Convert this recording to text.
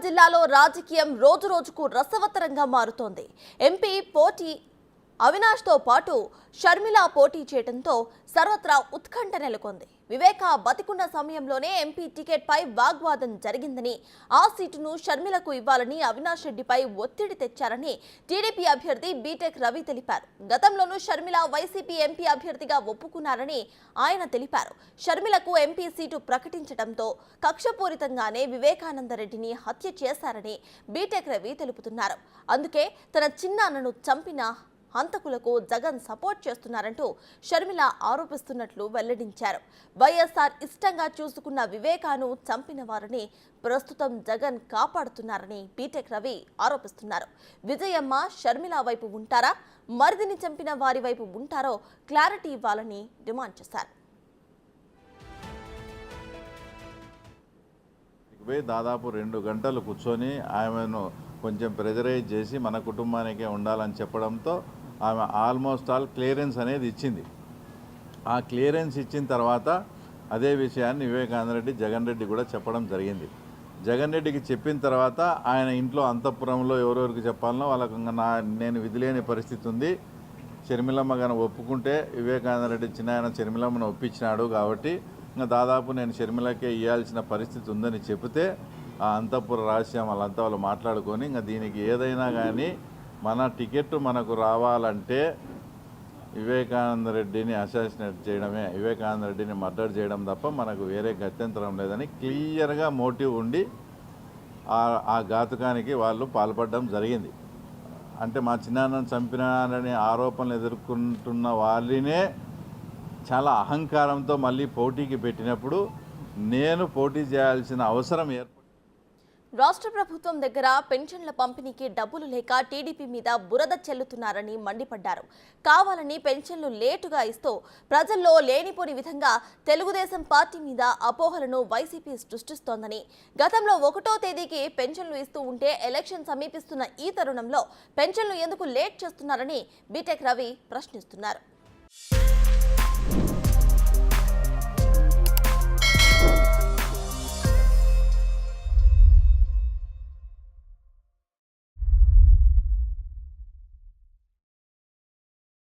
జిల్లాలో రాజకీయం రోజురోజుకు రసవత్తరంగా మారుతోంది. ఎంపీ పోటీ అవినాష్తో పాటు షర్మిల పోటీ చేయడంతో సర్వత్రా ఉత్కంఠ నెలకొంది. వివేక బతికున్న సమయంలోనే ఎంపీ టికెట్పై వాగ్వాదం జరిగిందని, ఆ సీటును షర్మిలకు ఇవ్వాలని అవినాష్ రెడ్డిపై ఒత్తిడి తెచ్చారని టీడీపీ అభ్యర్థి బీటెక్ రవి తెలిపారు. గతంలోనూ షర్మిల వైసీపీ ఎంపీ అభ్యర్థిగా ఒప్పుకున్నారని ఆయన తెలిపారు. షర్మిలకు ఎంపీ సీటు ప్రకటించడంతో కక్షపూరితంగానే వివేకానందరెడ్డిని హత్య చేశారని బీటెక్ రవి తెలుపుతున్నారు. అందుకే తన చిన్నాన్నను చంపిన హంతకులకు జగన్ సపోర్ట్ చేస్తున్నారంటూ షర్మిల ఆరోపిస్తున్నట్లు వెల్లడించారు. వైఎస్ఆర్ ఇష్టంగా చూసుకున్న వివేకాను చంపిన వారిని ప్రస్తుతం జగన్ కాపాడుతున్నారని బీటెక్ రవి ఆరోపిస్తున్నారు. విజయమ్మ షర్మిల వైపు ఉంటారా, మరిదిని చంపిన వారి వైపు ఉంటారో క్లారిటీ ఇవ్వాలని డిమాండ్ చేశారు. దాదాపు 2 గంటలు కూర్చొని ఆమెను కొంచెం ప్రెజరైజ్ చేసి మన కుటుంబానికే ఉండాలని చెప్పడంతో ఆమె ఆల్మోస్ట్ ఆల్ క్లియరెన్స్ అనేది ఇచ్చింది. ఆ క్లియరెన్స్ ఇచ్చిన తర్వాత అదే విషయాన్ని వివేకానందరెడ్డి జగన్ రెడ్డి కూడా చెప్పడం జరిగింది. జగన్ రెడ్డికి చెప్పిన తర్వాత ఆయన ఇంట్లో అంతఃపురంలో ఎవరెవరికి చెప్పాలనో వాళ్ళకు నేను విధిలేని పరిస్థితి ఉంది, షర్మిలమ్మ గాను ఒప్పుకుంటే వివేకానందరెడ్డి చిన్నాయన షర్మిలమ్మను ఒప్పించినాడు కాబట్టి ఇంకా దాదాపు నేను షర్మిలకే ఇవ్వాల్సిన పరిస్థితి ఉందని చెబితే ఆ అంతఃపుర రహస్యం వాళ్ళంతా వాళ్ళు మాట్లాడుకొని ఇంకా దీనికి ఏదైనా కానీ మన టికెట్ మనకు రావాలంటే వివేకానందరెడ్డిని అసాసినేట్ చేయడమే, వివేకానందరెడ్డిని మర్డర్ చేయడం తప్ప మనకు వేరే గత్యంతరం లేదని క్లియర్గా మోటివ్ ఉండి ఆ ఘాతుకానికి వాళ్ళు పాల్పడడం జరిగింది. అంటే మా చిన్నాన్నను చంపినారనే ఆరోపణలు ఎదుర్కొంటున్న వాళ్ళనే చాలా అహంకారంతో మళ్ళీ పోటీకి పెట్టినప్పుడు నేను పోటీ చేయాల్సిన అవసరం ఏర్పడింది. రాష్ట్ర ప్రభుత్వం దగ్గర పెన్షన్ల పంపిణీకి డబ్బులు లేక టీడీపీ మీద బురద చెల్లుతున్నారని మండిపడ్డారు. కావాలని పెన్షన్లు లేటుగా ఇస్తూ ప్రజల్లో లేనిపోని విధంగా తెలుగుదేశం పార్టీ మీద అపోహలను వైసీపీ సృష్టిస్తోందని, గతంలో 1వ తేదీకి పెన్షన్లు ఇస్తూ ఉంటే ఎలక్షన్ సమీపిస్తున్న ఈ తరుణంలో పెన్షన్లు ఎందుకు లేట్ చేస్తున్నారని బీటెక్ రవి ప్రశ్నిస్తున్నారు.